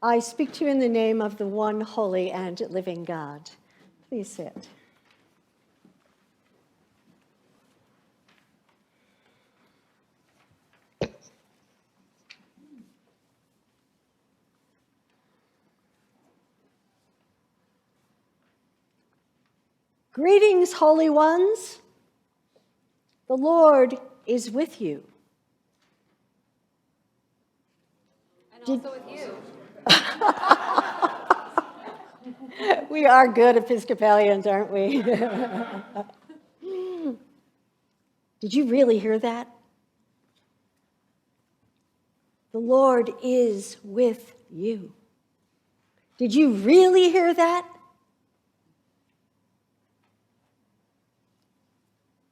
I speak to you in the name of the one holy and living God. Please sit. Greetings, holy ones. The Lord is with you. And also with you. We are good Episcopalians, aren't we? Did you really hear that? The Lord is with you. Did you really hear that?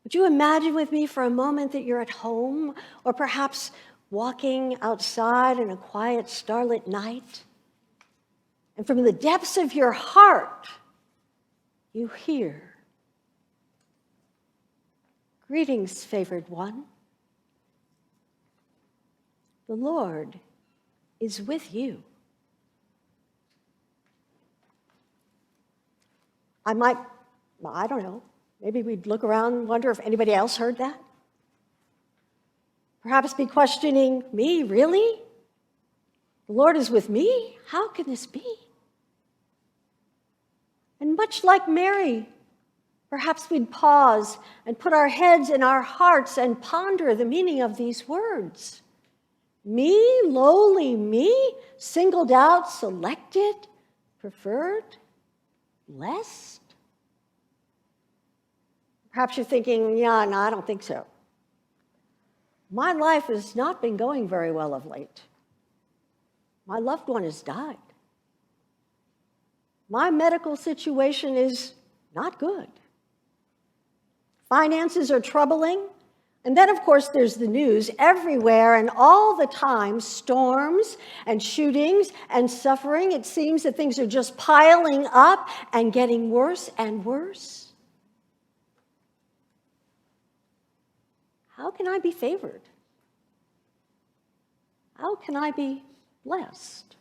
Would you imagine with me for a moment that you're at home or perhaps walking outside in a quiet starlit night, and from the depths of your heart, you hear, "Greetings, favored one. The Lord is with you." I don't know, maybe we'd look around and wonder if anybody else heard that. Perhaps be questioning, me, really? The Lord is with me? How can this be? And much like Mary, perhaps we'd pause and put our heads in our hearts and ponder the meaning of these words. Me, lowly me, singled out, selected, preferred, blessed? Perhaps you're thinking, yeah, no, I don't think so. My life has not been going very well of late. My loved one has died. My medical situation is not good. Finances are troubling. And then, of course, there's the news everywhere and all the time, storms and shootings and suffering. It seems that things are just piling up and getting worse and worse. How can I be favored? How can I be blessed?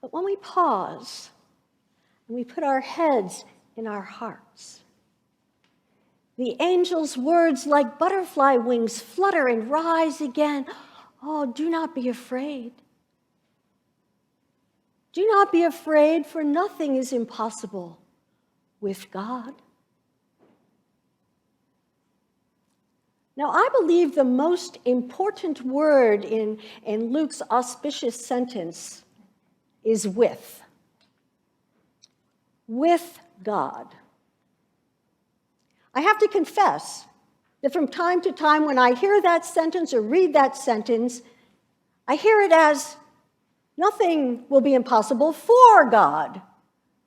But when we pause and we put our heads in our hearts, the angel's words like butterfly wings flutter and rise again. Oh, do not be afraid. Do not be afraid, for nothing is impossible with God. Now, I believe the most important word in Luke's auspicious sentence is with. With God. I have to confess that from time to time when I hear that sentence or read that sentence, I hear it as nothing will be impossible for God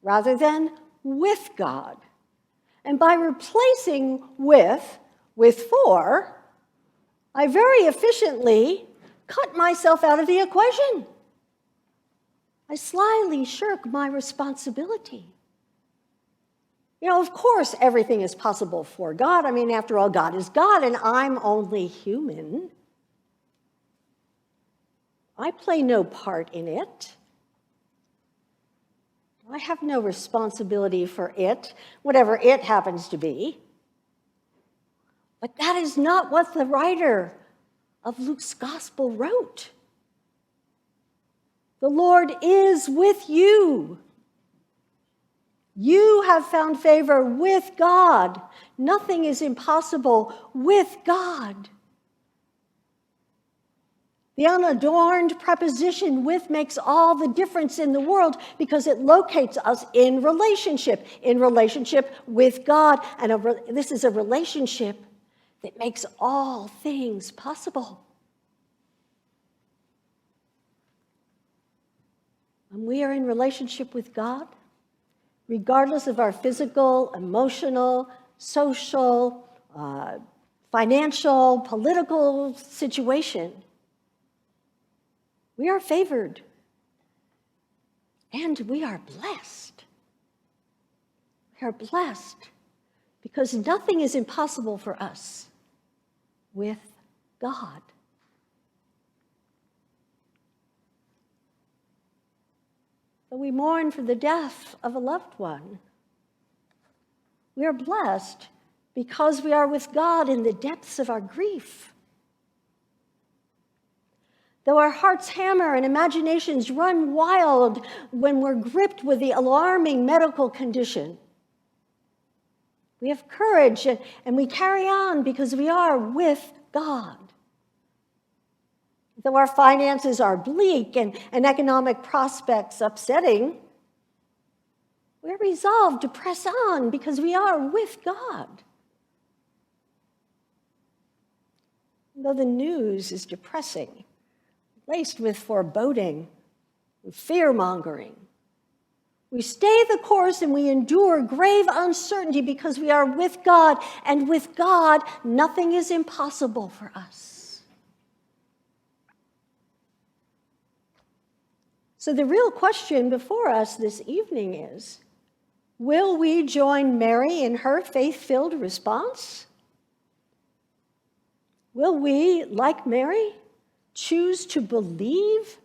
rather than with God. And by replacing with for, I very efficiently cut myself out of the equation. I slyly shirk my responsibility. You know, of course, everything is possible for God. I mean, after all, God is God, and I'm only human. I play no part in it. I have no responsibility for it, whatever it happens to be. But that is not what the writer of Luke's gospel wrote. The Lord is with you. You have found favor with God. Nothing is impossible with God. The unadorned preposition with makes all the difference in the world because it locates us in relationship with God. And this is a relationship that makes all things possible. When we are in relationship with God, regardless of our physical, emotional, social, financial, political situation, we are favored and we are blessed. We are blessed because nothing is impossible for us with God. though we mourn for the death of a loved one. We are blessed because we are with God in the depths of our grief. Though our hearts hammer and imaginations run wild when we're gripped with the alarming medical condition, we have courage and we carry on because we are with God. Though our finances are bleak and economic prospects upsetting, we're resolved to press on because we are with God. Though the news is depressing, laced with foreboding, with fear-mongering, we stay the course and we endure grave uncertainty because we are with God, and with God, nothing is impossible for us. So the real question before us this evening is, will we join Mary in her faith-filled response? Will we, like Mary, choose to believe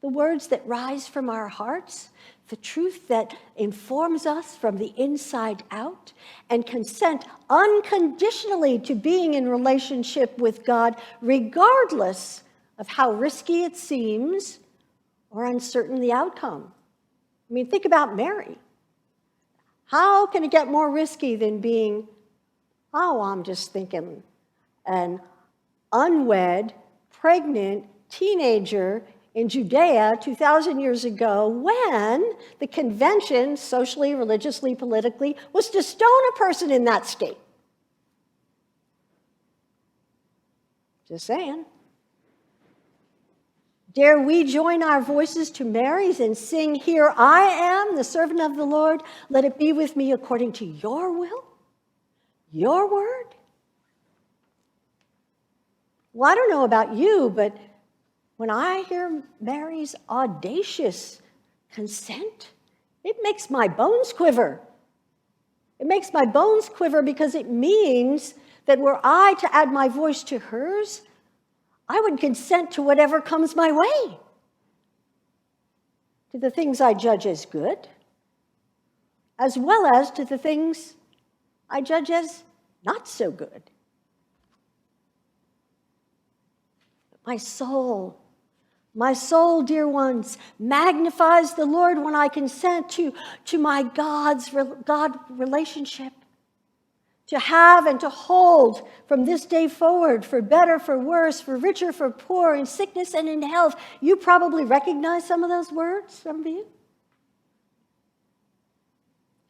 the words that rise from our hearts, the truth that informs us from the inside out, and consent unconditionally to being in relationship with God, regardless of how risky it seems or uncertain the outcome? I mean, think about Mary. How can it get more risky than being, I'm just thinking, an unwed, pregnant teenager in Judea 2,000 years ago when the convention, socially, religiously, politically, was to stone a person in that state? Just saying. Dare we join our voices to Mary's and sing, "Here I am, the servant of the Lord. Let it be with me according to your will, your word"? Well, I don't know about you, but when I hear Mary's audacious consent, it makes my bones quiver. It makes my bones quiver because it means that were I to add my voice to hers, I would consent to whatever comes my way, to the things I judge as good, as well as to the things I judge as not so good. My soul, dear ones, magnifies the Lord when I consent to my God relationship, to have and to hold from this day forward, for better, for worse, for richer, for poor, in sickness and in health. You probably recognize some of those words, some of you.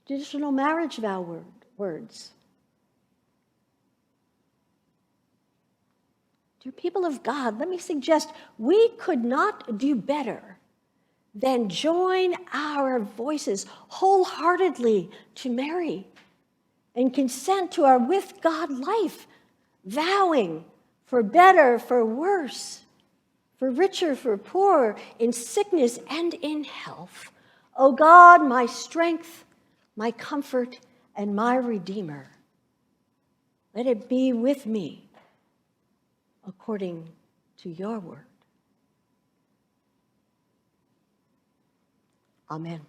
Traditional marriage vow words. Dear people of God, let me suggest we could not do better than join our voices wholeheartedly to Mary and consent to our with God life, vowing for better, for worse, for richer, for poorer, in sickness and in health. O God, my strength, my comfort, and my Redeemer, let it be with me according to your word. Amen.